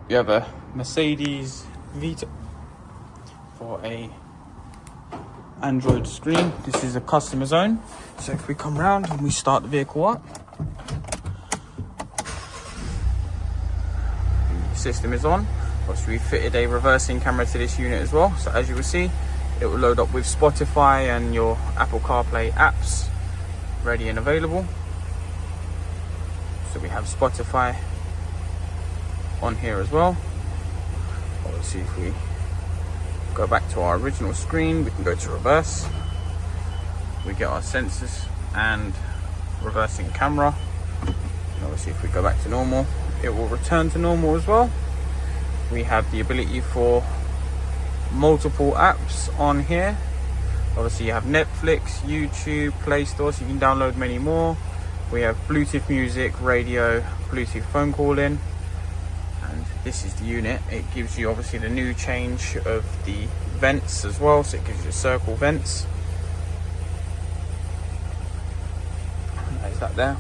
You have a Mercedes Vito for a Android screen. This is a customer zone. So if we come round and we start the vehicle up, the system is on. Obviously we fitted a reversing camera to this unit as well. So as you will see, it will load up with Spotify and your Apple CarPlay apps ready and available. So we have Spotify on here as well. Obviously if we go back to our original screen, we can go to reverse. We get our sensors and reversing camera. And obviously if we go back to normal, it will return to normal as well. We have the ability for multiple apps on here. Obviously you have Netflix, YouTube, Play Store, so you can download many more. We have Bluetooth music, radio, Bluetooth phone calling. And this is the unit. It gives you obviously the new change of the vents as well, so it gives you circle vents. There's that there.